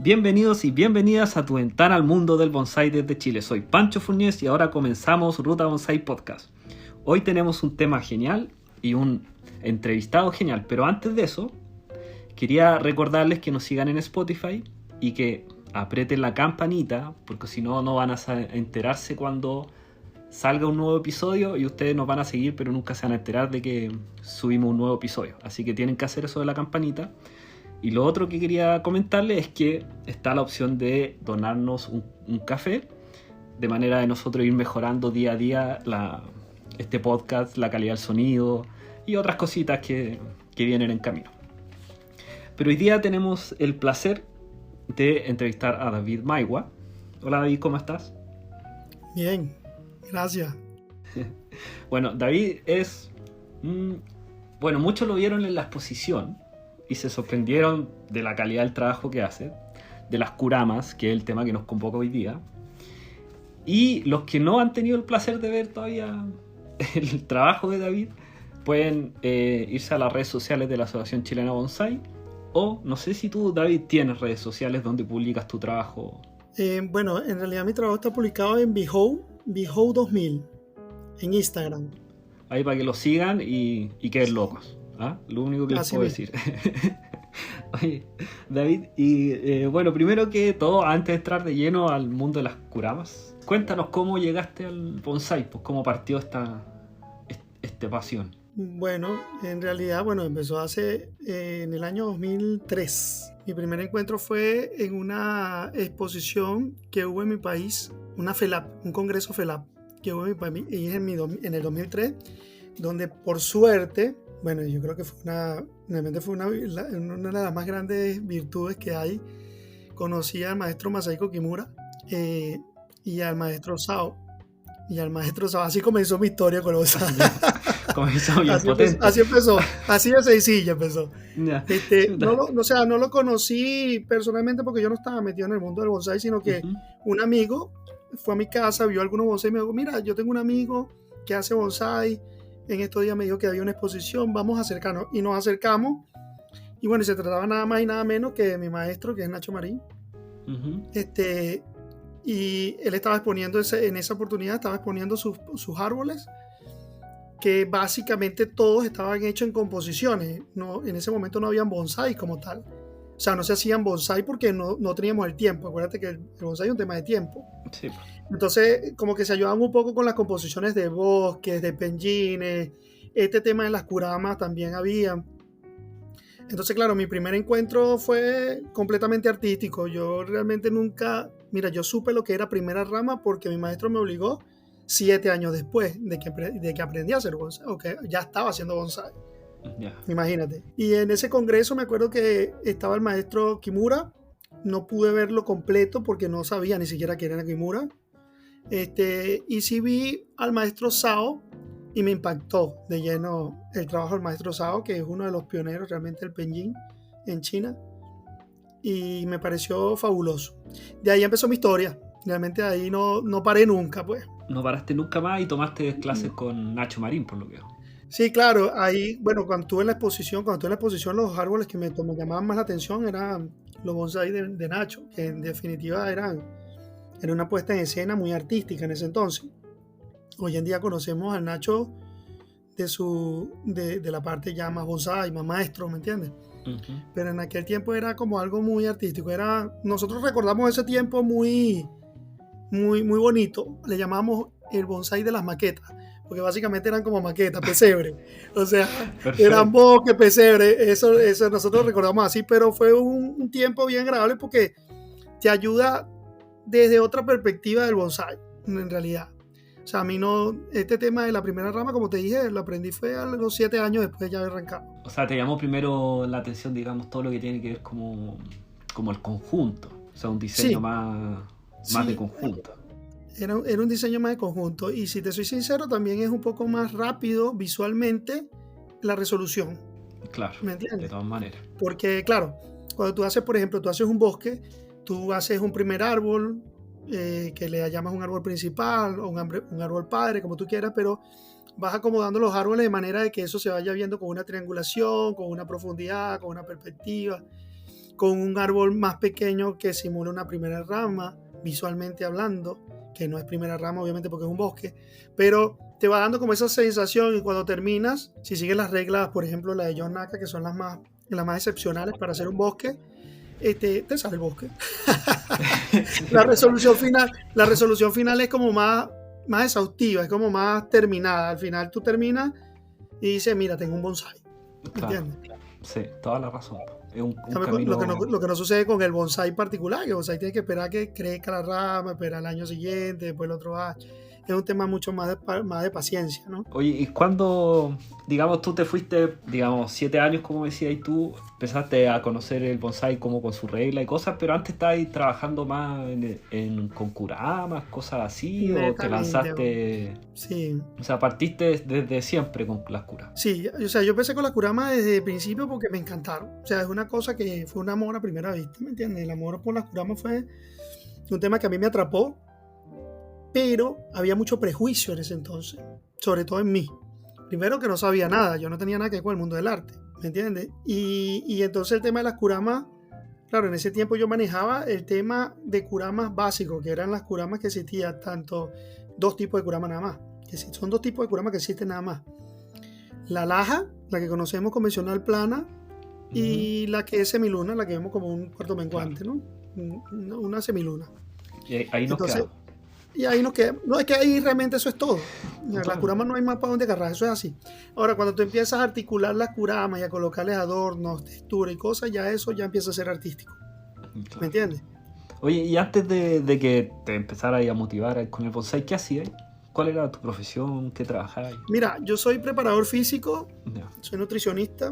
Bienvenidos y bienvenidas a tu ventana al mundo del bonsai desde Chile. Soy Pancho Fuñez y ahora comenzamos Ruta Bonsai Podcast. Hoy tenemos un tema genial y un entrevistado genial, pero antes de eso quería recordarles que nos sigan en Spotify y que aprieten la campanita, porque si no, no van a enterarse cuando salga un nuevo episodio y ustedes nos van a seguir, pero nunca se van a enterar de que subimos un nuevo episodio. Así que tienen que hacer eso de la campanita. Y lo otro que quería comentarles es que está la opción de donarnos un café, de manera de nosotros ir mejorando día a día este podcast, la calidad del sonido y otras cositas que vienen en camino. Pero hoy día tenemos el placer de entrevistar a David Maigua. Hola David, ¿cómo estás? Bien, gracias. Bueno, David es... Bueno, muchos lo vieron en la exposición y se sorprendieron de la calidad del trabajo que hace, de las curamas, que es el tema que nos convoca hoy día. Y los que no han tenido el placer de ver todavía el trabajo de David, pueden irse a las redes sociales de la Asociación Chilena Bonsai, o no sé si tú, David, tienes redes sociales donde publicas tu trabajo. Bueno, en realidad mi trabajo está publicado en Behou 2000, en Instagram. Ahí para que lo sigan y queden locos. ¿Ah? Lo único que les puedo decir. Oye, David, y bueno, primero que todo, antes de entrar de lleno al mundo de las curamas, cuéntanos cómo llegaste al bonsai, pues cómo partió esta pasión. Bueno, en realidad, empezó en el año 2003. Mi primer encuentro fue en una exposición que hubo en mi país, una FELAP, un congreso FELAP, que hubo en mi país en el 2003, donde por suerte, bueno, yo creo que realmente fue una de las más grandes virtudes que hay. Conocí al maestro Masahiko Kimura y al maestro Sao. Así comenzó mi historia con los Comenzó bien potente. Así empezó, así de sencilla empezó. Yeah. No lo conocí personalmente porque yo no estaba metido en el mundo del bonsai, sino que un amigo fue a mi casa, vio algunos bonsai y me dijo, mira, yo tengo un amigo que hace bonsai, en estos días me dijo que había una exposición, vamos a acercarnos. Y nos acercamos, y bueno, se trataba nada más y nada menos que de mi maestro, que es Nacho Marín. Y él estaba exponiendo, en esa oportunidad estaba exponiendo sus árboles, que básicamente todos estaban hechos en composiciones. No, en ese momento no habían bonsai como tal. O sea, no se hacían bonsai porque no teníamos el tiempo. Acuérdate que el bonsai es un tema de tiempo. Sí. Entonces, como que se ayudaban un poco con las composiciones de bosques, de penjines. Este tema de las curamas también había. Entonces, claro, mi primer encuentro fue completamente artístico. Yo realmente yo supe lo que era primera rama porque mi maestro me obligó 7 años después de que aprendí a hacer bonsai, o que ya estaba haciendo bonsai. Yeah. Imagínate. Y en ese congreso me acuerdo que estaba el maestro Kimura. No pude verlo completo porque no sabía ni siquiera quién era Kimura. Y sí vi al maestro Sao y me impactó de lleno el trabajo del maestro Sao, que es uno de los pioneros realmente del penjin en China, y me pareció fabuloso. De ahí empezó mi historia. Realmente ahí no paré nunca, pues. No paraste nunca más y tomaste clases con Nacho Marín, por lo que veo. Sí, claro, ahí, bueno, cuando estuve en la exposición, los árboles que me llamaban más la atención eran los bonsai de Nacho, que en definitiva era una puesta en escena muy artística en ese entonces. Hoy en día conocemos al Nacho de la parte ya más bonsai, más maestro, ¿me entiendes? Pero en aquel tiempo era como algo muy artístico. Nosotros recordamos ese tiempo muy, muy, muy bonito. Le llamamos el bonsai de las maquetas, porque básicamente eran como maquetas, pesebre. O sea, eran bosques, pesebre. Eso nosotros recordamos así, pero fue un tiempo bien agradable porque te ayuda desde otra perspectiva del bonsai, en realidad. O sea, a mí este tema de la primera rama, como te dije, lo aprendí fue a los 7 años después de ya haber arrancado. O sea, te llamó primero la atención, digamos, todo lo que tiene que ver como el conjunto. O sea, un diseño más de conjunto. Era un diseño más de conjunto. Y si te soy sincero, también es un poco más rápido visualmente la resolución. Claro, ¿me entiendes? De todas maneras. Porque, claro, cuando tú haces, por ejemplo, un bosque, tú haces un primer árbol, que le llamas un árbol principal o un árbol padre, como tú quieras, pero vas acomodando los árboles de manera de que eso se vaya viendo con una triangulación, con una profundidad, con una perspectiva. con un árbol más pequeño que simula una primera rama, visualmente hablando, que no es primera rama obviamente porque es un bosque, pero te va dando como esa sensación, y cuando terminas, si sigues las reglas, por ejemplo la de John Naka, que son las más excepcionales para hacer un bosque, te sale el bosque. La resolución final es como más exhaustiva, es como más terminada. Al final tú terminas y dices, mira, tengo un bonsai. Claro. ¿Entiendes? Sí, toda la razón. Es un camino... lo que no sucede con el bonsai particular, que el bonsai tiene que esperar a que crezca la rama, esperar el año siguiente, después el otro año. Es un tema mucho más de paciencia, ¿no? Oye, ¿y cuándo, digamos, tú te fuiste, digamos, 7 años, como decías, y tú empezaste a conocer el bonsai como con su regla y cosas, pero antes estabas trabajando más con kuramas, cosas así, o te lanzaste? Sí. O sea, partiste desde siempre con las kuras. Sí, o sea, yo empecé con las kuramas desde el principio porque me encantaron. O sea, es una cosa que fue un amor a primera vista, ¿me entiendes? El amor por las kuramas fue un tema que a mí me atrapó, pero había mucho prejuicio en ese entonces, sobre todo en mí. Primero que no sabía nada, yo no tenía nada que ver con el mundo del arte, ¿me entiendes? Y entonces el tema de las kuramas, claro, en ese tiempo yo manejaba el tema de kuramas básicos, que eran las kuramas que existían, tanto 2 tipos de kuramas nada más, que son 2 tipos de kuramas que existen nada más. La laja, la que conocemos convencional plana, y la que es semiluna, la que vemos como un cuarto menguante, ¿no? Una semiluna. Y ahí nos quedamos. Y ahí nos queda. No, es que ahí realmente eso es todo. Las kuramas no hay más para dónde agarrar, eso es así. Ahora, cuando tú empiezas a articular las kuramas y a colocarles adornos, textura y cosas, ya eso ya empieza a ser artístico. Claro. ¿Me entiendes? Oye, y antes de que te empezaras a motivar con el bonsai, ¿qué hacías? ¿Cuál era tu profesión? ¿Qué trabajabas? Mira, yo soy preparador físico, soy nutricionista.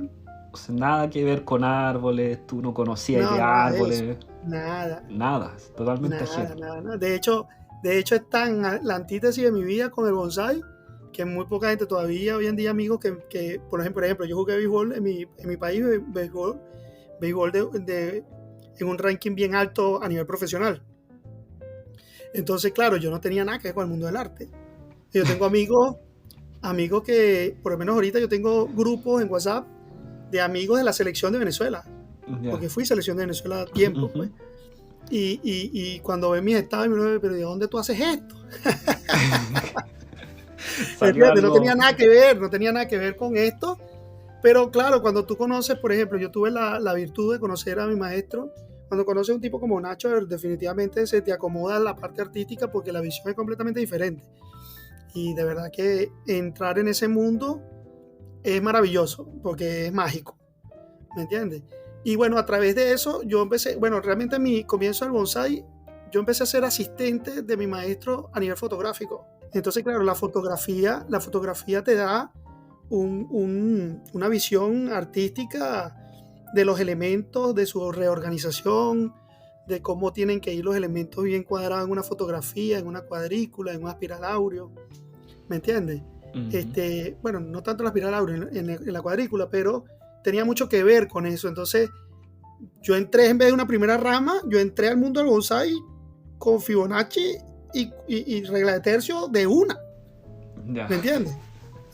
O sea, nada que ver con árboles, tú no conocías de árboles. Nada, totalmente ajeno. Nada. De hecho, es tan la antítesis de mi vida con el bonsai que muy poca gente todavía hoy en día, amigos, que por ejemplo, yo jugué béisbol en mi país, béisbol en un ranking bien alto a nivel profesional. Entonces, claro, yo no tenía nada que ver con el mundo del arte. Yo tengo amigos que, por lo menos ahorita yo tengo grupos en WhatsApp de amigos de la selección de Venezuela, porque fui selección de Venezuela a tiempo, pues. Y cuando ven mis estados, me dicen, pero ¿de dónde tú haces esto? No tenía nada que ver con esto, pero claro, cuando tú conoces, por ejemplo, yo tuve la virtud de conocer a mi maestro. Cuando conoces a un tipo como Nacho, definitivamente se te acomoda la parte artística porque la visión es completamente diferente. Y de verdad que entrar en ese mundo es maravilloso porque es mágico, ¿me entiendes? Y bueno, a través de eso yo empecé, realmente en mi comienzo del bonsai, yo empecé a ser asistente de mi maestro a nivel fotográfico. Entonces, claro, la fotografía te da una visión artística de los elementos, de su reorganización, de cómo tienen que ir los elementos bien cuadrados en una fotografía, en una cuadrícula, en un espiral áureo, ¿me entiendes? No tanto la espiral áureo en la cuadrícula, pero tenía mucho que ver con eso. Entonces yo entré, en vez de una primera rama, yo entré al mundo del bonsai con Fibonacci y regla de tercio de una. ¿Me entiendes?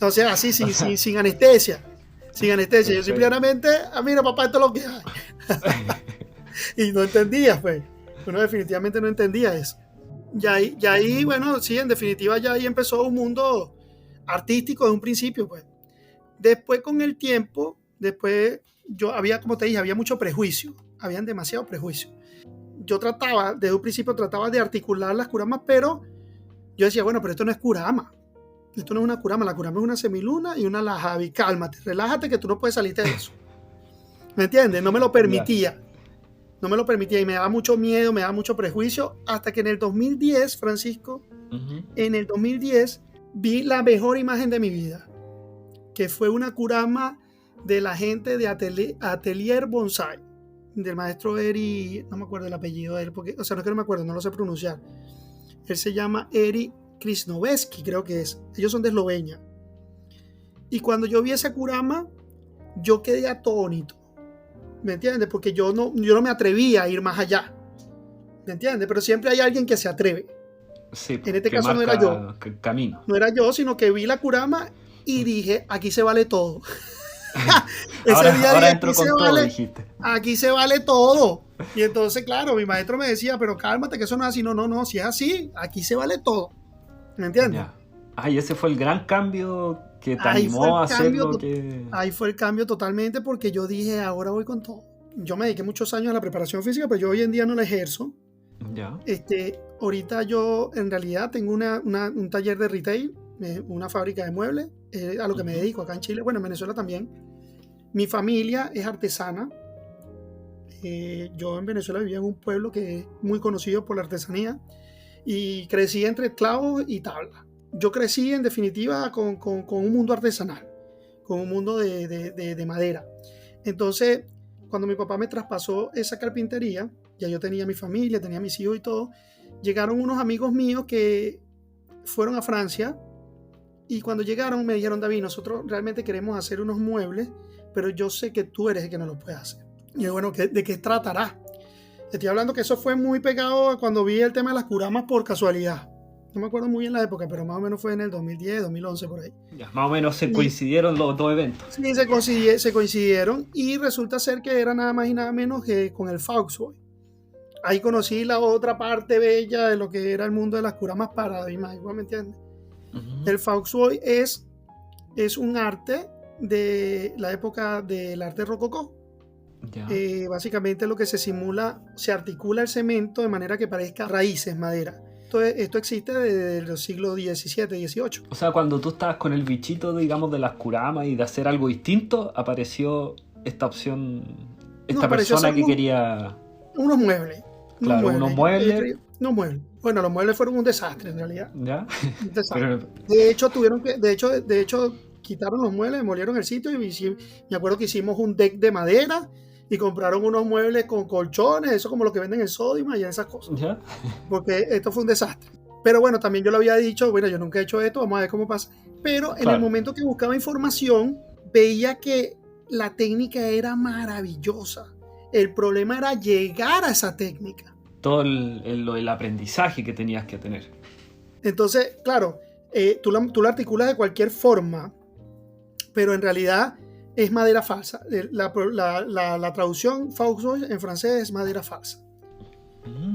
O sea, así sin anestesia. Sin anestesia. Yo simplemente, mira papá, esto es lo que hay. Y no entendía, pues. Uno definitivamente no entendía eso. Y ahí, bueno, sí, en definitiva ya ahí empezó un mundo artístico desde un principio, pues. Después con el tiempo, yo había, como te dije, había mucho prejuicio. Habían demasiado prejuicio. Yo desde un principio trataba de articular las kuramas, pero yo decía, bueno, pero esto no es kurama. Esto no es una kurama, la kurama es una semiluna y una lajavi. Cálmate, relájate que tú no puedes salirte de eso. ¿Me entiendes? No me lo permitía. No me lo permitía y me daba mucho miedo, me daba mucho prejuicio, hasta que en el 2010, Francisco, en el 2010 vi la mejor imagen de mi vida, que fue una kurama de la gente de Atelier Bonsai, del maestro Eri, no me acuerdo el apellido de él, no es que no me acuerdo, no lo sé pronunciar. Él se llama Eri Krasnoveski, creo que es. Ellos son de Eslovenia. Y cuando yo vi esa kurama, yo quedé atónito. ¿Me entiendes? Porque yo no me atrevía a ir más allá. ¿Me entiendes? Pero siempre hay alguien que se atreve. Sí, en este caso no era yo. Camino. No era yo, sino que vi la kurama y dije, aquí se vale todo. Ahora entro con todo, dijiste. Aquí se vale todo. Y entonces, claro, mi maestro me decía, pero cálmate, que eso no es así. No, si es así, aquí se vale todo. ¿Me entiendes? Ya. Y ese fue el gran cambio que te animó a hacer lo que... Ahí fue el cambio totalmente, porque yo dije, ahora voy con todo. Yo me dediqué muchos años a la preparación física, pero yo hoy en día no la ejerzo. Ya. Ahorita yo en realidad tengo un taller de retail, una fábrica de muebles, a lo que me dedico acá en Chile, bueno, en Venezuela también. Mi familia es artesana. Yo en Venezuela vivía en un pueblo que es muy conocido por la artesanía y crecí entre clavos y tablas. Yo crecí en definitiva con un mundo artesanal, con un mundo de madera. Entonces, cuando mi papá me traspasó esa carpintería, ya yo tenía mi familia, tenía mis hijos y todo, llegaron unos amigos míos que fueron a Francia y cuando llegaron me dijeron, David, nosotros realmente queremos hacer unos muebles, pero yo sé que tú eres el que no los puede hacer. Y yo, bueno, ¿de qué tratará? Estoy hablando que eso fue muy pegado cuando vi el tema de las curamas por casualidad. No me acuerdo muy bien la época, pero más o menos fue en el 2010, 2011, por ahí. Ya, más o menos se coincidieron los dos eventos. Sí, se coincidieron y resulta ser que era nada más y nada menos que con el Fauxboy. Ahí conocí la otra parte bella de lo que era el mundo de las curamas paradigmas, ¿me entiendes? Uh-huh. El Fauxboy es un arte de la época del arte rococó. Básicamente lo que se simula, se articula el cemento de manera que parezca raíces, madera. Esto existe desde los siglos XVII, XVIII. O sea, cuando tú estabas con el bichito, digamos, de las curamas y de hacer algo distinto, apareció esta opción, esta persona que quería... Unos muebles. Claro, unos muebles. Bueno, los muebles fueron un desastre en realidad. ¿Ya? Un desastre. De hecho, quitaron los muebles, demolieron el sitio y me acuerdo que hicimos un deck de madera y compraron unos muebles con colchones, eso como lo que venden en Sodimac y esas cosas. ¿Ya? Porque esto fue un desastre. Pero bueno, también yo lo había dicho, bueno, yo nunca he hecho esto, vamos a ver cómo pasa. Pero en el momento que buscaba información, veía que la técnica era maravillosa. El problema era llegar a esa técnica. Todo el aprendizaje que tenías que tener. Entonces, claro, tú la articulas de cualquier forma, pero en realidad es madera falsa. La traducción Fauxboy en francés es madera falsa.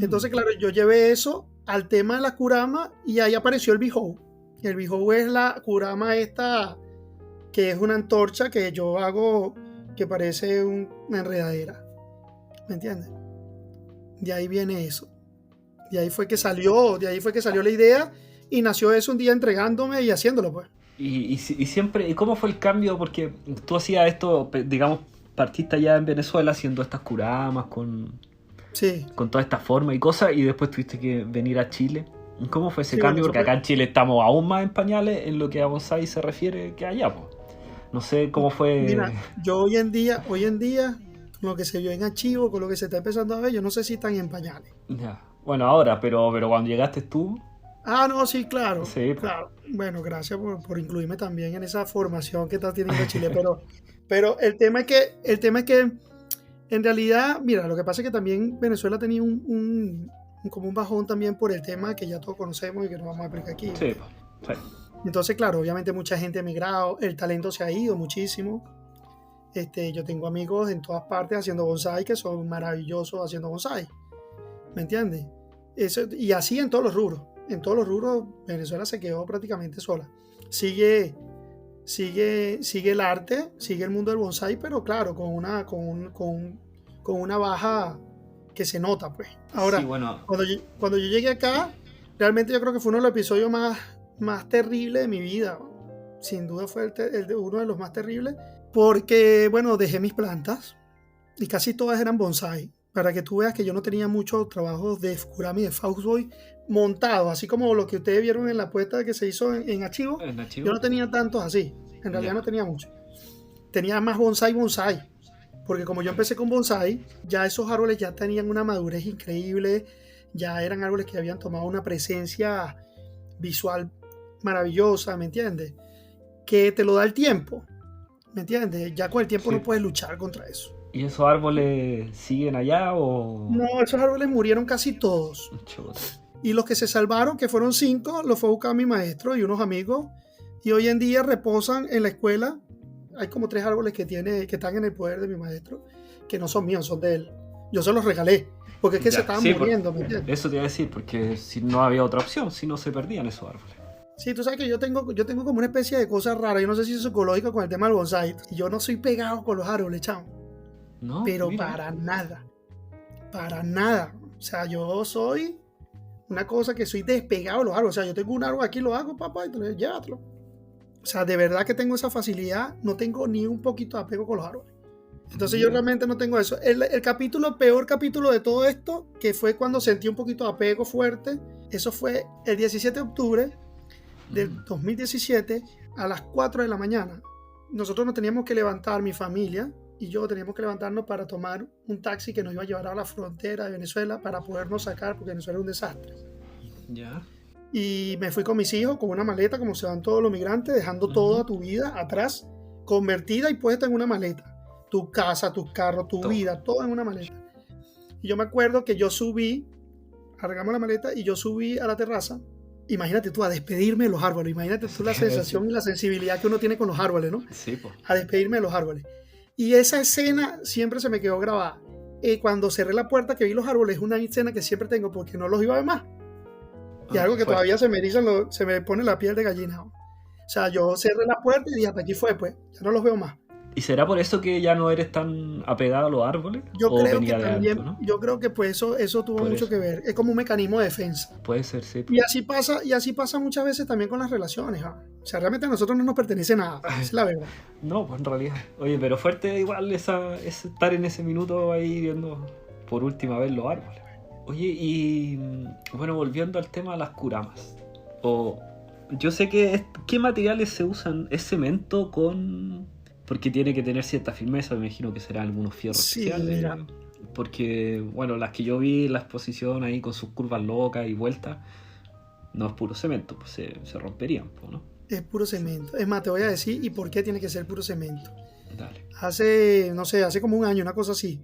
Entonces, claro, yo llevé eso al tema de la curama y ahí apareció el bijou. El bijou es la curama esta, que es una antorcha que yo hago que parece una enredadera. ¿Me entiendes? De ahí viene eso. De ahí fue que salió la idea y nació eso un día entregándome y haciéndolo, pues. Y siempre, ¿y cómo fue el cambio? Porque tú hacías esto, digamos, partiste allá en Venezuela haciendo estas curamas con toda esta forma y cosas, y después tuviste que venir a Chile. ¿Cómo fue ese cambio? Porque acá en Chile estamos aún más en pañales en lo que a bonsái se refiere que allá, pues. No sé cómo fue. Mira, yo hoy en día, con lo que se vio en archivo, con lo que se está empezando a ver, yo no sé si están en pañales. Ya. Bueno, ahora, pero cuando llegaste tú... No, sí, claro. Sí, pues. Claro. Bueno, gracias por incluirme también en esa formación que está teniendo Chile. Pero el tema es que en realidad, mira, lo que pasa es que también Venezuela tenía como un bajón también por el tema que ya todos conocemos y que no vamos a explicar aquí. Sí, pues. Sí. Entonces, claro, obviamente mucha gente ha emigrado, el talento se ha ido muchísimo. Yo tengo amigos en todas partes haciendo bonsái que son maravillosos haciendo bonsái. ¿Me entiendes? Y así en todos los rubros. En todos los rubros Venezuela se quedó prácticamente sola. Sigue el arte, sigue el mundo del bonsái, pero claro, con una baja que se nota, pues. Ahora, sí, bueno. Cuando yo llegué acá, realmente yo creo que fue uno de los episodios más terribles de mi vida. Sin duda fue uno de los más terribles, porque, bueno, dejé mis plantas y casi todas eran bonsái. Para que tú veas que yo no tenía mucho trabajo de Kurami, de Fauxboy montado, así como lo que ustedes vieron en la puesta que se hizo en archivo. Yo no tenía tantos así, en realidad no tenía mucho. Tenía más bonsái, porque como yo empecé con bonsái, ya esos árboles ya tenían una madurez increíble, ya eran árboles que habían tomado una presencia visual maravillosa, ¿me entiendes? Que te lo da el tiempo, ¿me entiendes? Ya con el tiempo no puedes luchar contra eso. ¿Y esos árboles siguen allá o...? No, esos árboles murieron casi todos. Chuta. Y los que se salvaron, que fueron 5, los fue a buscar mi maestro y unos amigos. Y hoy en día reposan en la escuela hay como 3 árboles que están en el poder de mi maestro, que no son míos, son de él. Yo se los regalé, porque es que se estaban muriendo, ¿me entiendes? Eso te iba a decir, porque si no había otra opción, si no se perdían esos árboles. Sí, tú sabes que yo tengo como una especie de cosa rara, yo no sé si es psicológico con el tema del bonsai, y yo no soy pegado con los árboles, chamo. No, pero mira. Para nada. O sea, yo soy una cosa que soy despegado de los árboles. O sea, yo tengo un árbol aquí, lo hago, papá, y llévatelo. O sea, de verdad que tengo esa facilidad, no tengo ni un poquito de apego con los árboles. Entonces yo realmente no tengo eso. El peor capítulo de todo esto, que fue cuando sentí un poquito de apego fuerte, eso fue el 17 de octubre del 2017 a las 4 de la mañana. Nosotros nos teníamos que levantar, mi familia y yo teníamos que levantarnos para tomar un taxi que nos iba a llevar a la frontera de Venezuela para podernos sacar, porque Venezuela es un desastre. Ya. Y me fui con mis hijos, con una maleta, como se van todos los migrantes, dejando toda tu vida atrás, convertida y puesta en una maleta. Tu casa, tu carro, tu vida, todo en una maleta. Y yo me acuerdo que yo subí, cargamos la maleta y yo subí a la terraza. Imagínate tú, a despedirme de los árboles. Imagínate tú la sensación y la sensibilidad que uno tiene con los árboles, ¿no? Sí, pues. A despedirme de los árboles. Y esa escena siempre se me quedó grabada. Cuando cerré la puerta que vi los árboles, es una escena que siempre tengo porque no los iba a ver más. Y algo que todavía se me pone la piel de gallina. O sea, yo cerré la puerta y dije, hasta aquí fue, pues, ya no los veo más. ¿Y será por eso que ya no eres tan apegado a los árboles? Yo creo que también, ¿no? Yo creo que pues eso tuvo mucho que ver. Es como un mecanismo de defensa. Puede ser, sí. Y así pasa muchas veces también con las relaciones. ¿Ah? O sea, realmente a nosotros no nos pertenece nada, es la verdad. No, pues en realidad. Oye, pero fuerte igual es estar en ese minuto ahí viendo por última vez los árboles. Oye, y bueno, volviendo al tema de las curamas. Yo sé que ¿qué materiales se usan? ¿Es cemento con...? Porque tiene que tener cierta firmeza, me imagino que serán algunos fierros especiales. Mira. Porque, bueno, las que yo vi en la exposición ahí con sus curvas locas y vueltas, no es puro cemento, pues se romperían, ¿no? Es puro cemento. Es más, te voy a decir, ¿y por qué tiene que ser puro cemento? Dale. Hace como un año, una cosa así,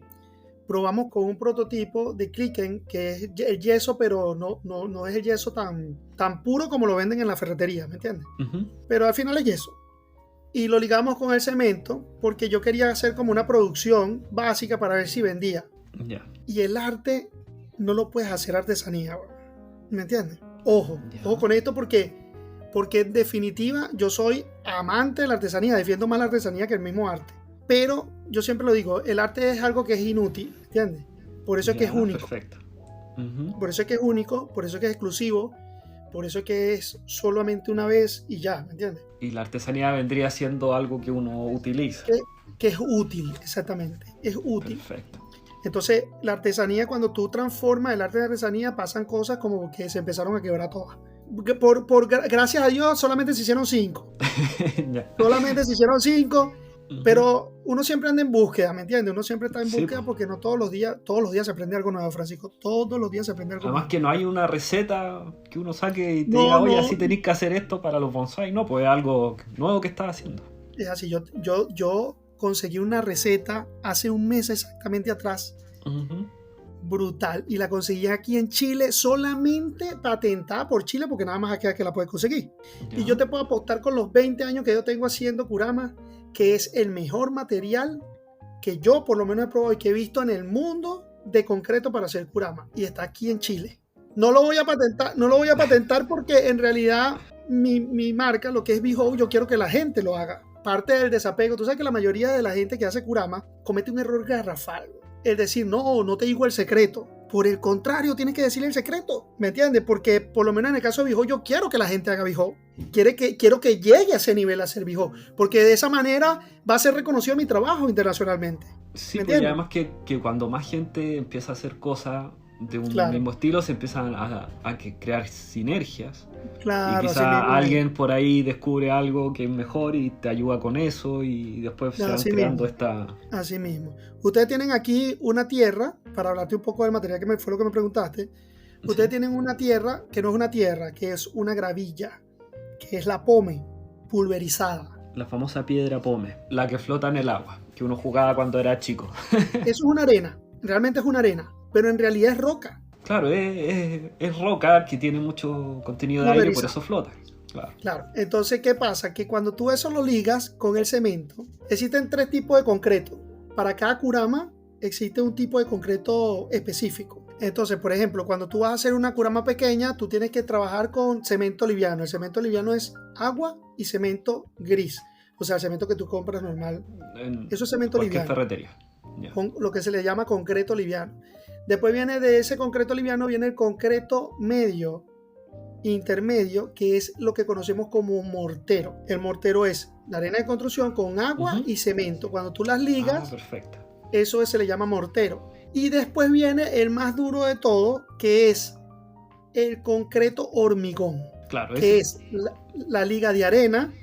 probamos con un prototipo de Kliken, que es el yeso, pero no es el yeso tan puro como lo venden en la ferretería, ¿me entiendes? Uh-huh. Pero al final es yeso. Y lo ligamos con el cemento porque yo quería hacer como una producción básica para ver si vendía. Yeah. Y el arte no lo puedes hacer artesanía, ¿me entiendes? Ojo con esto porque en definitiva yo soy amante de la artesanía, defiendo más la artesanía que el mismo arte. Pero yo siempre lo digo, el arte es algo que es inútil, ¿entiendes? Por eso es que es único. Perfecto. Uh-huh. Por eso es que es único, por eso es que es exclusivo, por eso es que es solamente una vez y ya, ¿me entiendes? Y la artesanía vendría siendo algo que uno utiliza. Que es útil, exactamente. Es útil. Perfecto. Entonces, la artesanía, cuando tú transformas el arte de artesanía, pasan cosas como que se empezaron a quebrar todas. Gracias a Dios, solamente se hicieron 5. Solamente se hicieron 5. Uh-huh. Pero uno siempre anda en búsqueda, ¿me entiendes? Uno siempre está en búsqueda porque no todos los días se aprende algo nuevo, Francisco. Todos los días se aprende algo nuevo. Además que no hay una receta que uno saque y te diga, oye, así tenéis que hacer esto para los bonsai. No, pues es algo nuevo que estás haciendo. Es así, yo conseguí una receta hace un mes exactamente atrás. Uh-huh. Brutal. Y la conseguí aquí en Chile, solamente patentada por Chile, porque nada más aquí es que la puedes conseguir. Yeah. Y yo te puedo apostar con los 20 años que yo tengo haciendo Kurama, que es el mejor material que yo por lo menos he probado y que he visto en el mundo de concreto para hacer Kurama. Y está aquí en Chile. No lo voy a patentar porque en realidad mi marca, lo que es Behou, yo quiero que la gente lo haga. Parte del desapego. Tú sabes que la mayoría de la gente que hace Kurama comete un error garrafal. Es decir, no te digo el secreto. Por el contrario, tienes que decirle el secreto. ¿Me entiendes? Porque por lo menos en el caso de Behou, yo quiero que la gente haga Behou. Quiero que llegue a ese nivel a hacer Behou. Porque de esa manera va a ser reconocido mi trabajo internacionalmente. Sí, porque además que cuando más gente empieza a hacer cosas de un mismo estilo, se empiezan a crear sinergias. Claro, y quizá alguien por ahí descubre algo que es mejor y te ayuda con eso y después se van creando esta... Así mismo. Ustedes tienen aquí una tierra, para hablarte un poco del material que fue lo que me preguntaste. Ustedes tienen una tierra que no es una tierra, que es una gravilla, que es la pome pulverizada. La famosa piedra pome, la que flota en el agua, que uno jugaba cuando era chico. Eso es una arena, realmente es una arena, pero en realidad es roca. Claro, es roca que tiene mucho contenido de aire, por eso flota. Claro. Entonces, ¿qué pasa? Que cuando tú eso lo ligas con el cemento, existen 3 tipos de concreto. Para cada kurama existe un tipo de concreto específico. Entonces, por ejemplo, cuando tú vas a hacer una kurama pequeña, tú tienes que trabajar con cemento liviano. El cemento liviano es agua y cemento gris. O sea, el cemento que tú compras normal. Eso es cemento liviano. Ferretería. Yeah. Con lo que se le llama concreto liviano. Después viene de ese concreto liviano, viene el concreto medio, intermedio, que es lo que conocemos como mortero. El mortero es la arena de construcción con agua y cemento. Cuando tú las ligas, perfecto. Eso se le llama mortero. Y después viene el más duro de todo, que es el concreto hormigón. Claro, que es la liga de arena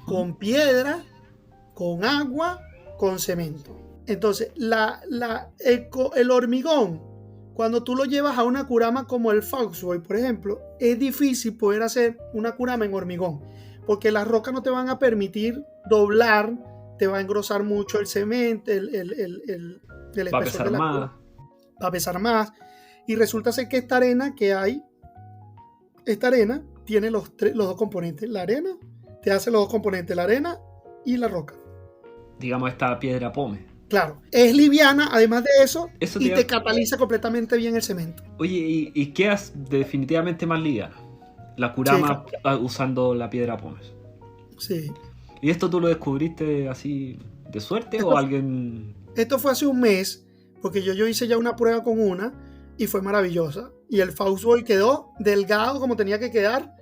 con piedra, con agua, con cemento. Entonces, el hormigón, cuando tú lo llevas a una kurama como el Foxboy, por ejemplo, es difícil poder hacer una kurama en hormigón, porque las rocas no te van a permitir doblar, te va a engrosar mucho el cemento, el espesor va a pesar de la más. kurama. Va a pesar más. Y resulta ser que esta arena tiene los 2 componentes. La arena te hace los 2 componentes, la arena y la roca. Digamos esta piedra pome. Claro, es liviana, además de eso y te cataliza completamente bien el cemento. Oye, ¿y qué es definitivamente más liviana? La kurama usando la piedra pómez. Sí. ¿Y esto tú lo descubriste así de suerte o alguien...? Esto fue hace un mes, porque yo hice ya una prueba con una y fue maravillosa. Y el Foxboy quedó delgado como tenía que quedar.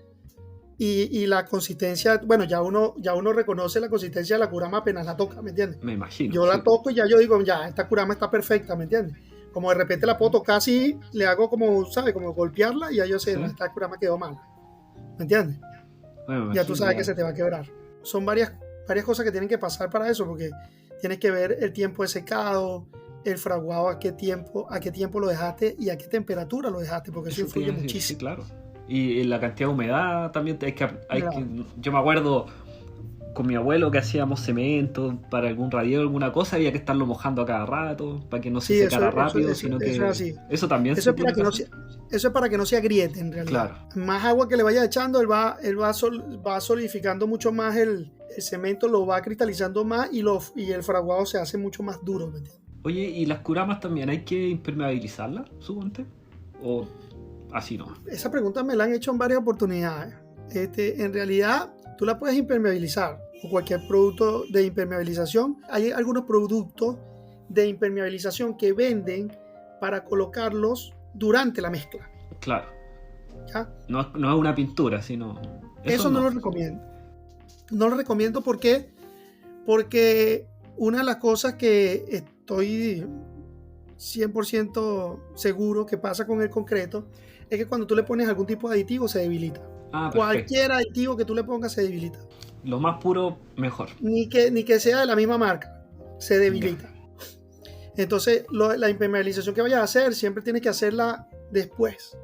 Y la consistencia, bueno, ya uno reconoce la consistencia de la kurama apenas la toca, ¿me entiendes? Me imagino. Yo la toco y ya yo digo, ya, esta kurama está perfecta, ¿me entiendes? Como de repente la puedo tocar así, le hago como, ¿sabes? Como golpearla y ya yo sé, no, esta kurama quedó mal, ¿me entiendes? Bueno, ya tú sabes que se te va a quebrar. Son varias cosas que tienen que pasar para eso, porque tienes que ver el tiempo de secado, el fraguado, a qué tiempo lo dejaste y a qué temperatura lo dejaste, porque eso influye muchísimo. Sí, claro. Y la cantidad de humedad también yo me acuerdo con mi abuelo que hacíamos cemento para algún radiador, alguna cosa, había que estarlo mojando a cada rato para que no se secara rápido, sino que eso también eso es para que no se agriete en realidad. Claro. Más agua que le vaya echando, él va solidificando mucho más el cemento, lo va cristalizando más y el fraguado se hace mucho más duro, ¿me entiendes? Oye, ¿y las kuramas también hay que impermeabilizarlas, suponte? ¿O así no? Esa pregunta me la han hecho en varias oportunidades. En realidad, tú la puedes impermeabilizar o cualquier producto de impermeabilización. Hay algunos productos de impermeabilización que venden para colocarlos durante la mezcla. Claro. ¿Ya? No es una pintura, sino... Eso no lo recomiendo. No lo recomiendo porque una de las cosas que estoy 100% seguro que pasa con el concreto es que cuando tú le pones algún tipo de aditivo se debilita. Cualquier aditivo que tú le pongas se debilita. Lo más puro, mejor. Ni que sea de la misma marca, se debilita. Yeah. Entonces, la impermeabilización que vayas a hacer, siempre tienes que hacerla después.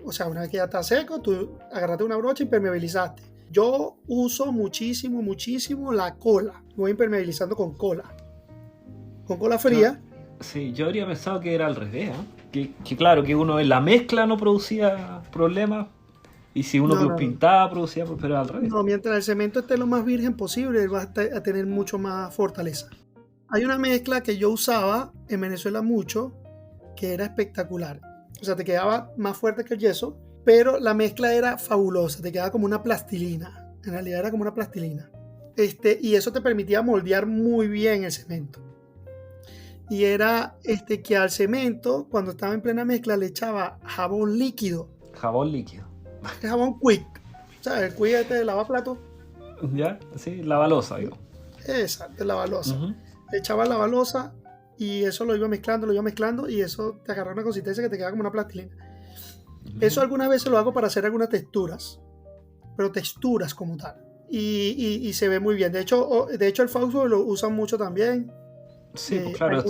O sea, una vez que ya está seco, tú agarraste una brocha y impermeabilizaste. Yo uso muchísimo la cola. Voy impermeabilizando con cola. Con cola fría. Sí, yo habría pensado que era al revés, ¿eh? Que claro, que uno en la mezcla no producía problemas y si uno lo pintaba producía, pero al revés. No, mientras el cemento esté lo más virgen posible, va a tener mucho más fortaleza. Hay una mezcla que yo usaba en Venezuela mucho, que era espectacular. O sea, te quedaba más fuerte que el yeso, pero la mezcla era fabulosa, te quedaba como una plastilina. En realidad era como una plastilina. Y eso te permitía moldear muy bien el cemento. Y era que al cemento, cuando estaba en plena mezcla, le echaba jabón líquido. Jabón líquido. El jabón Quick. ¿Sabes? El Quick de lavaplatos. ¿Ya? Sí, la balosa, digo. Exacto, la balosa. Le echaba la balosa y eso lo iba mezclando y eso te agarraba una consistencia que te quedaba como una plastilina. Eso algunas veces lo hago para hacer algunas texturas, pero texturas como tal. Y se ve muy bien. De hecho el Foxboy lo usan mucho también. Sí, pues claro.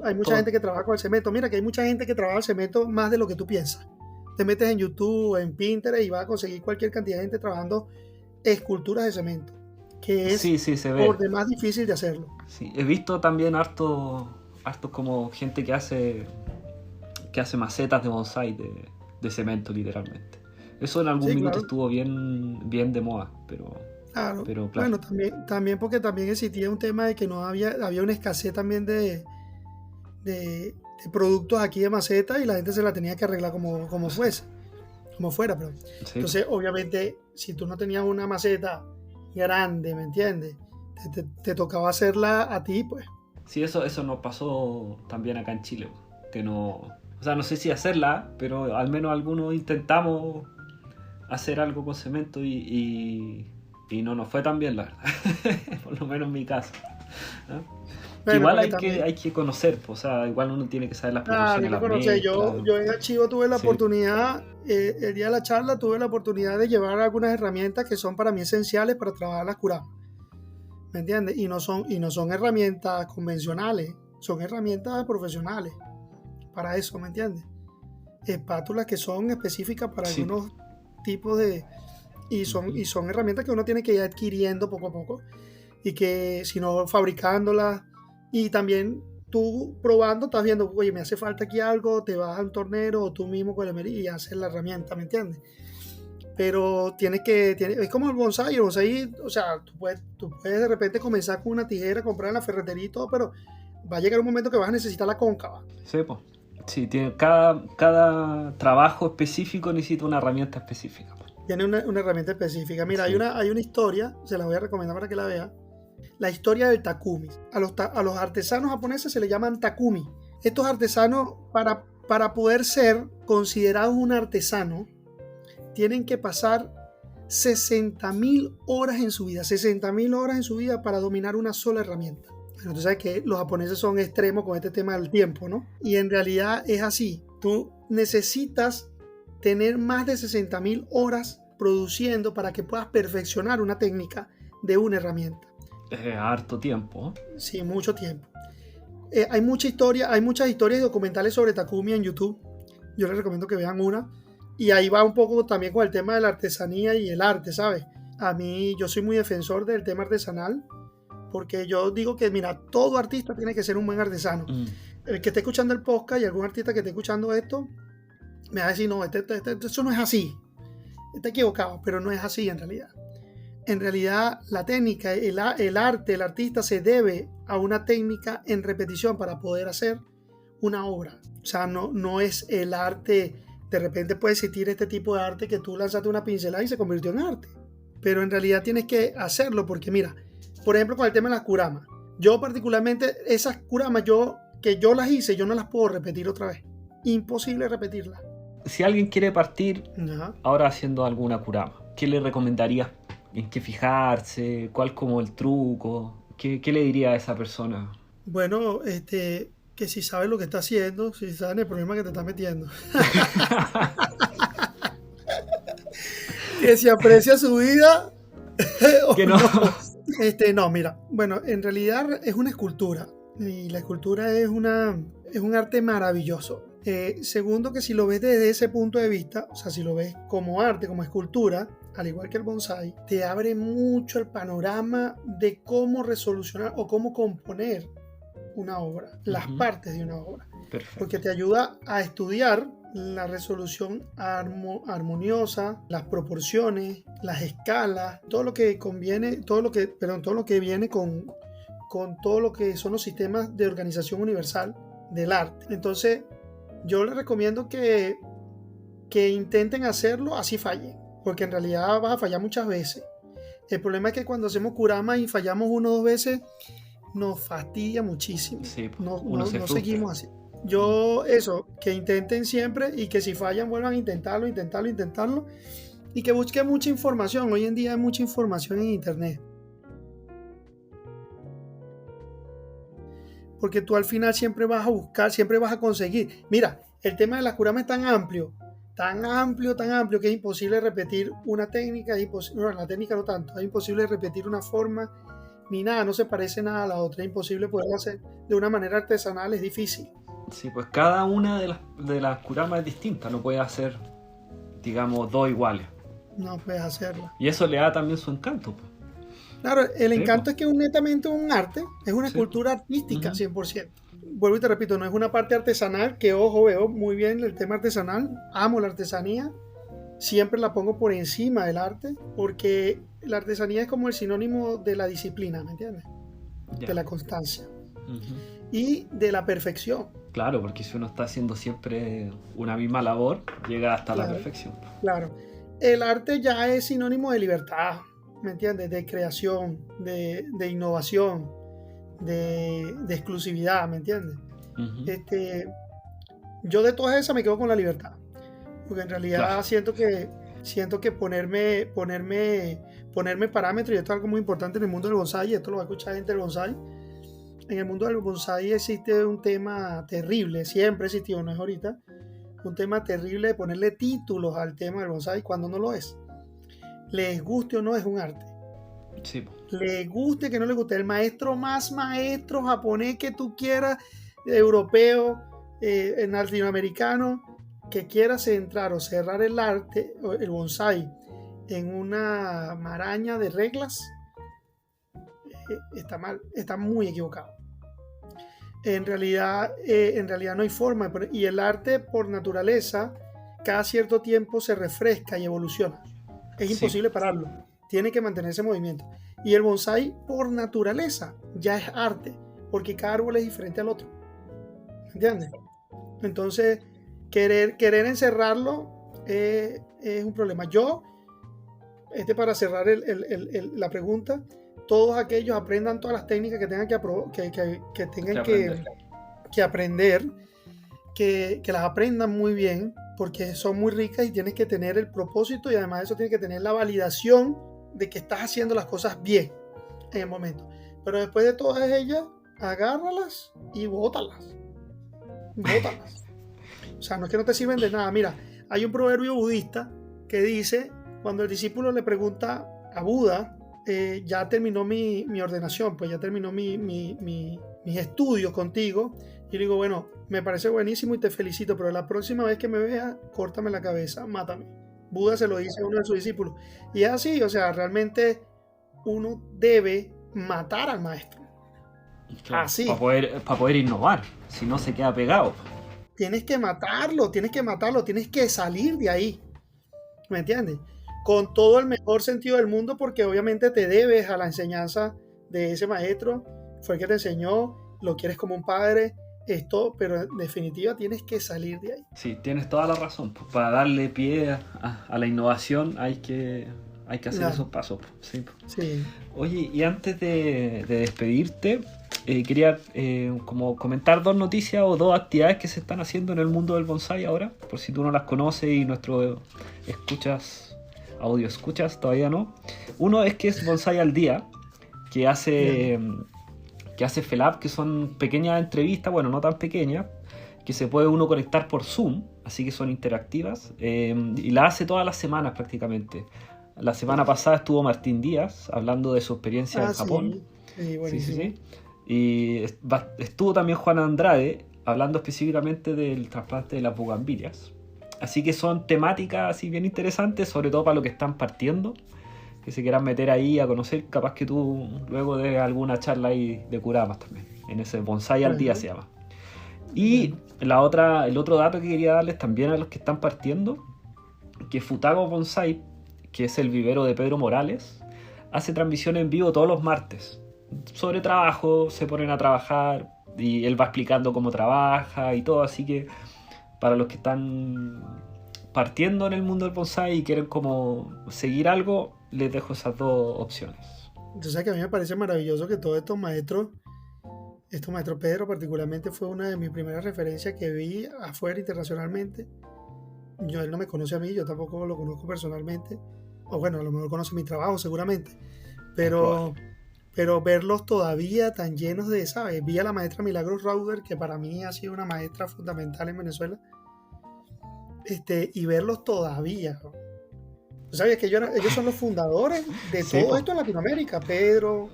Hay mucha gente que trabaja con el cemento. Mira que hay mucha gente que trabaja el cemento más de lo que tú piensas. Te metes en YouTube, en Pinterest y vas a conseguir cualquier cantidad de gente trabajando esculturas de cemento, que es se ve. Por demás difícil de hacerlo. Sí, he visto también harto como gente que hace macetas de bonsái de cemento, literalmente. Eso en algún Sí, minuto claro. estuvo bien de moda, Claro. pero claro. Bueno, también porque también existía un tema de que no había una escasez también de productos aquí de maceta y la gente se la tenía que arreglar como fuera, perdón. Sí, Entonces, obviamente, si tú no tenías una maceta grande, ¿me entiendes? Te tocaba hacerla a ti, pues. sí, eso nos pasó también acá en Chile, que no, o sea, no sé si hacerla, pero al menos algunos intentamos hacer algo con cemento y no nos fue tan bien, la verdad. Por lo menos en mi caso, ¿no? Que Bueno, igual porque también, hay que conocer, pues, o sea, igual uno tiene que saber las claro, proporciones hay de que las conocer. mezclas. Yo en Archivo tuve la Sí, oportunidad, el día de la charla, tuve la oportunidad de llevar algunas herramientas que son para mí esenciales para trabajar las curamas, ¿me entiendes? Y no son herramientas convencionales, son herramientas profesionales para eso, ¿me entiendes? Espátulas que son específicas para sí, algunos tipos de... Y son herramientas que uno tiene que ir adquiriendo poco a poco y que si no fabricándolas y también tú probando estás viendo, oye, me hace falta aquí algo, te vas a un tornero o tú mismo con el y haces la herramienta, ¿me entiendes? Pero es como el bonsai, o sea, tú puedes de repente comenzar con una tijera, comprar en la ferretería y todo, pero va a llegar un momento que vas a necesitar la cóncava. sí, pues. Sí, tiene, cada trabajo específico necesita una herramienta específica, pues. Tiene una herramienta específica. Mira, hay Sí. una historia, se la voy a recomendar para que la vea. La historia del takumi. A los artesanos japoneses se le llaman takumi. Estos artesanos, para poder ser considerados un artesano, tienen que pasar 60.000 horas en su vida. 60.000 horas en su vida para dominar una sola herramienta. Bueno, tú sabes que los japoneses son extremos con este tema del tiempo, ¿no? Y en realidad es así. Tú necesitas tener más de 60.000 horas produciendo para que puedas perfeccionar una técnica de una herramienta. Harto tiempo. Sí, mucho tiempo. Hay muchas historias y documentales sobre Takumi en YouTube. Yo les recomiendo que vean una. Y ahí va un poco también con el tema de la artesanía y el arte, ¿sabes? A mí, yo soy muy defensor del tema artesanal, porque yo digo que, mira, todo artista tiene que ser un buen artesano. El que esté escuchando el podcast y algún artista que esté escuchando esto, me va a decir, no, eso no es así. Está equivocado, pero no es así en realidad. En realidad, la técnica, el arte, el artista se debe a una técnica en repetición para poder hacer una obra. O sea, no es el arte. De repente puede existir este tipo de arte que tú lanzaste una pincelada y se convirtió en arte. Pero en realidad tienes que hacerlo porque, mira, por ejemplo, con el tema de las kuramas. Yo particularmente, esas kuramas que yo las hice, yo no las puedo repetir otra vez. Imposible repetirlas. Si alguien quiere partir Ajá. ahora haciendo alguna kurama, ¿qué le recomendarías? ¿En qué fijarse? ¿Cuál como el truco? ¿Qué le diría a esa persona? Bueno, que si sabes lo que está haciendo, si sabes el problema que te está metiendo. Que si aprecia su vida Que o no. no. No, mira, bueno, en realidad es una escultura y la escultura es un arte maravilloso. Segundo, que si lo ves desde ese punto de vista, o sea, si lo ves como arte, como escultura, al igual que el bonsai, te abre mucho el panorama de cómo resolucionar o cómo componer una obra, las partes de una obra. Perfecto. Porque te ayuda a estudiar la resolución armoniosa, las proporciones, las escalas, todo lo que conviene, todo lo que viene con todo lo que son los sistemas de organización universal del arte. Entonces, yo les recomiendo que intenten hacerlo así fallen, porque en realidad vas a fallar muchas veces. El problema es que cuando hacemos kurama y fallamos 1 o 2 veces, nos fastidia muchísimo. Sí, No seguimos así. Que intenten siempre y que si fallan vuelvan a intentarlo y que busquen mucha información. Hoy en día hay mucha información en internet. Porque tú al final siempre vas a buscar, siempre vas a conseguir. Mira, el tema de la kurama es tan amplio, que es imposible repetir una técnica. La técnica no tanto, es imposible repetir una forma ni nada, no se parece nada a la otra, es imposible poderlo hacer de una manera artesanal, es difícil. Sí, pues cada una de las kuramas es distinta, no puede hacer, digamos, 2 iguales. No puedes hacerlo. Y eso le da también su encanto, pues. Claro, el Sí, encanto pues. es que es netamente un arte, es una Sí, escultura artística, Ujú. 100%. Vuelvo y te repito, no es una parte artesanal, que ojo, veo muy bien el tema artesanal, amo la artesanía, siempre la pongo por encima del arte, porque la artesanía es como el sinónimo de la disciplina, ¿me entiendes? Ya. De la constancia Ujú. y de la perfección. Claro, porque si uno está haciendo siempre una misma labor, llega hasta la Claro, perfección. claro. El arte ya es sinónimo de libertad, ¿me entiendes? De creación, de innovación, de exclusividad, ¿me entiendes? Ujú. Yo de todas esas me quedo con la libertad, porque en Claro. realidad siento que ponerme parámetros, y esto es algo muy importante en el mundo del bonsai, y esto lo va a escuchar gente del bonsai. En el mundo del bonsai existe un tema terrible, siempre ha existido, no es ahorita, un tema terrible de ponerle títulos al tema del bonsai cuando no lo es. Les guste o no, es un arte. Sí, po. Le guste que no le guste, el maestro más maestro japonés que tú quieras, europeo, latinoamericano, que quiera centrar o cerrar el arte, el bonsai, en una maraña de reglas, está mal, está muy equivocado. En realidad no hay forma, y el arte por naturaleza cada cierto tiempo se refresca y evoluciona. Es Sí. imposible pararlo, tiene que mantenerse en movimiento. Y el bonsai por naturaleza ya es arte, porque cada árbol es diferente al otro, ¿entiendes? Entonces, querer encerrarlo es un problema. Yo, para cerrar la pregunta, todos aquellos aprendan todas las técnicas que tengan que aprender, que las aprendan muy bien, porque son muy ricas y tienes que tener el propósito, y además de eso tienes que tener la validación de que estás haciendo las cosas bien en el momento. Pero después de todas ellas, agárralas y bótalas. Bótalas. O sea, no es que no te sirven de nada. Mira, hay un proverbio budista que dice, cuando el discípulo le pregunta a Buda, ya terminó mi ordenación, pues ya terminó mis estudios contigo, y le digo, bueno, me parece buenísimo y te felicito, pero la próxima vez que me veas, córtame la cabeza, mátame. Buda se lo dice a uno de sus discípulos. Y es así, o sea, realmente uno debe matar al maestro. Claro, Así. para poder innovar, si no se queda pegado. Tienes que matarlo, tienes que salir de ahí. ¿Me entiendes? Con todo el mejor sentido del mundo, porque obviamente te debes a la enseñanza de ese maestro, fue el que te enseñó, lo quieres como un padre, pero en definitiva tienes que salir de ahí. Sí, tienes toda la razón. Pues, para darle pie a la innovación hay que hacer Claro. esos pasos. Sí, pues. Sí. Oye, y antes de despedirte, quería como comentar dos noticias o dos actividades que se están haciendo en el mundo del bonsai ahora, por si tú no las conoces y nuestro audio escuchas todavía no. Uno es que es Bonsai al Día, que hace FELAP, que son pequeñas entrevistas, bueno, no tan pequeñas, que se puede uno conectar por Zoom, así que son interactivas, y la hace todas las semanas prácticamente. La semana pasada estuvo Martín Díaz hablando de su experiencia en Japón. Sí, buenísimo. Sí. Y estuvo también Juan Andrade hablando específicamente del trasplante de las bugambilias. Así que son temáticas así bien interesantes, sobre todo para los que están partiendo, que se quieran meter ahí a conocer, capaz que tú luego de alguna charla ahí de Kuramas también, en ese Bonsai al Día se llama. Y el otro dato que quería darles también a los que están partiendo, que Futago Bonsai, que es el vivero de Pedro Morales, hace transmisión en vivo todos los martes sobre trabajo, se ponen a trabajar y él va explicando cómo trabaja y todo, así que para los que están partiendo en el mundo del bonsai y quieren como seguir algo, les dejo esas dos opciones. Entonces, que a mí me parece maravilloso que todos estos maestros, Pedro particularmente fue una de mis primeras referencias que vi afuera internacionalmente. Él no me conoce a mí, yo tampoco lo conozco personalmente, o bueno, a lo mejor conoce mi trabajo seguramente, pero verlos todavía tan llenos de, ¿sabes? Vi a la maestra Milagros Rauder, que para mí ha sido una maestra fundamental en Venezuela, y verlos todavía. ¿Tú sabías que ellos son los fundadores de todo esto en Latinoamérica? Pedro,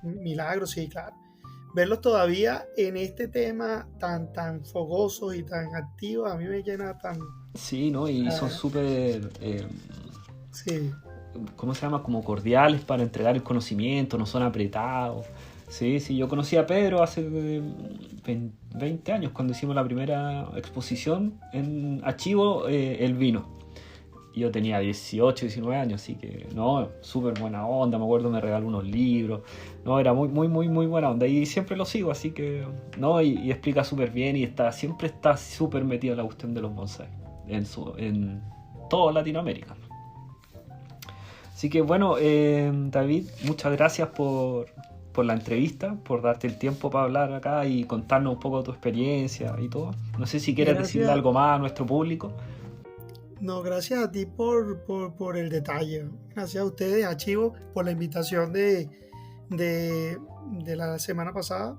Milagros, sí, claro. Verlos todavía en este tema tan fogosos y tan activos, a mí me llena tan... Sí, ¿no? Y son súper... sí. ¿Cómo se llama? Como cordiales para entregar el conocimiento, no son apretados. Sí, yo conocí a Pedro hace 20 años, cuando hicimos la primera exposición en Archivo, él vino. Y yo tenía 18, 19 años, así que no, súper buena onda. Me acuerdo me regaló unos libros. No, era muy, muy, muy, muy buena onda. Y siempre lo sigo, así que no, y explica súper bien y siempre está súper metido en la cuestión de los bonsai en toda Latinoamérica. Así que bueno, David, muchas gracias por la entrevista, por darte el tiempo para hablar acá y contarnos un poco de tu experiencia y todo. No sé si quieres decirle algo más a nuestro público. No, gracias a ti por el detalle. Gracias a ustedes, a Chivo, por la invitación de la semana pasada.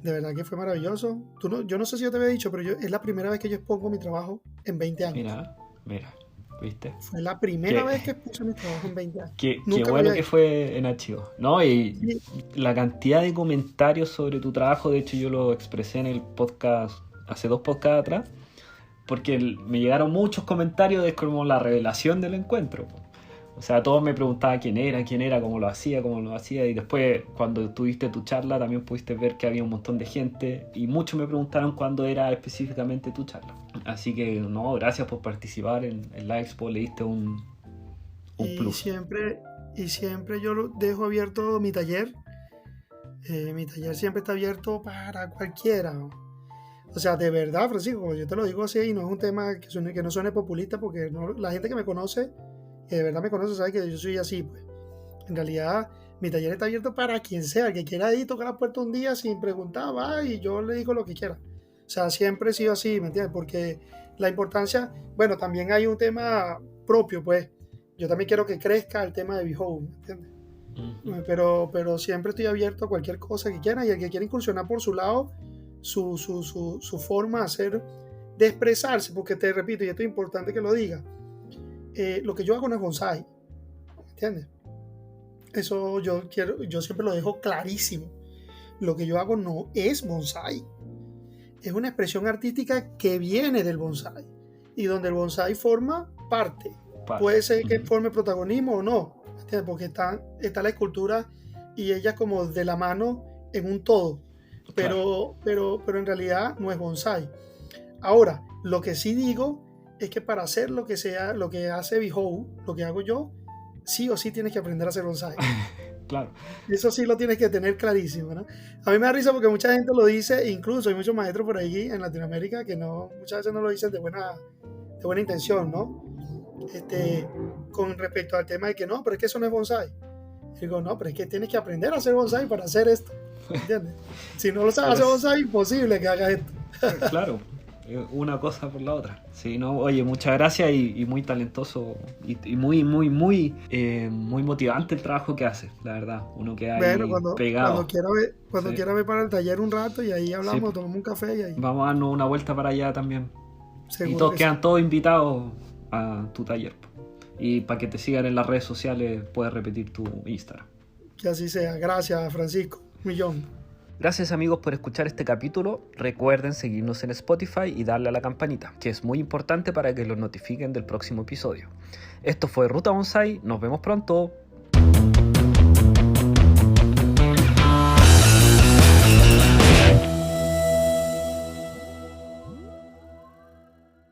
De verdad que fue maravilloso. Yo no sé si yo te había dicho, pero es la primera vez que yo expongo mi trabajo en 20 años. Mira, ¿viste? Fue la primera vez que expuse mi trabajo en 20 años. Qué bueno que fue en archivo, ¿no? Y sí. La cantidad de comentarios sobre tu trabajo, de hecho yo lo expresé en el podcast, hace 2 podcasts atrás, porque me llegaron muchos comentarios de como la revelación del encuentro. O sea, todos me preguntaban quién era, cómo lo hacía, y después cuando tuviste tu charla también pudiste ver que había un montón de gente y muchos me preguntaron cuándo era específicamente tu charla. Así que no, gracias por participar en la expo, le diste un plus. Y siempre yo dejo abierto mi taller. Mi taller siempre está abierto para cualquiera. O sea, de verdad, Francisco, yo te lo digo así y no es un tema que no suene populista porque la gente que me conoce, que de verdad me conoce, sabe que yo soy así, pues. En realidad, mi taller está abierto para quien sea, el que quiera ir, tocar la puerta un día sin preguntar, va y yo le digo lo que quiera. O sea, siempre he sido así, ¿me entiendes? Porque la importancia, bueno, también hay un tema propio, pues. Yo también quiero que crezca el tema de Behold, ¿me entiendes? Uh-huh. Pero siempre estoy abierto a cualquier cosa que quiera y el que quiera incursionar por su lado, su forma de expresarse, porque te repito, y esto es importante que lo diga, lo que yo hago no es bonsai, ¿entiendes? Eso yo siempre lo dejo clarísimo. Lo que yo hago no es bonsai, es una expresión artística que viene del bonsai y donde el bonsai forma parte. Puede ser que forme protagonismo o no, ¿entiendes? Porque está la escultura y ella como de la mano en un todo. Pero en realidad no es bonsai. Ahora, lo que sí digo es que para hacer lo que hace Behold, lo que hago yo, sí o sí tienes que aprender a hacer bonsai. Claro. Eso sí lo tienes que tener clarísimo, ¿no? A mí me da risa porque mucha gente lo dice, incluso hay muchos maestros por ahí en Latinoamérica que muchas veces no lo dicen de buena intención, ¿no? Con respecto al tema de que no, pero es que eso no es bonsai. Digo, no, pero es que tienes que aprender a hacer bonsai para hacer esto, ¿entiendes? Si no lo sabes hacer bonsai, es imposible que hagas esto. Claro, una cosa por la otra. Sí, no, oye, muchas gracias y muy talentoso y muy, muy, muy, muy motivante el trabajo que haces, la verdad. Uno que hay pegado. Cuando quiera ver para el taller un rato y ahí hablamos, sí. Tomamos un café y ahí. Vamos a darnos una vuelta para allá también. Seguro y todos quedan todos invitados a tu taller. Y para que te sigan en las redes sociales puedes repetir tu Instagram. Que así sea. Gracias, Francisco. Millón. Gracias amigos por escuchar este capítulo. Recuerden seguirnos en Spotify y darle a la campanita, que es muy importante para que los notifiquen del próximo episodio. Esto fue Ruta Bonsai. Nos vemos pronto.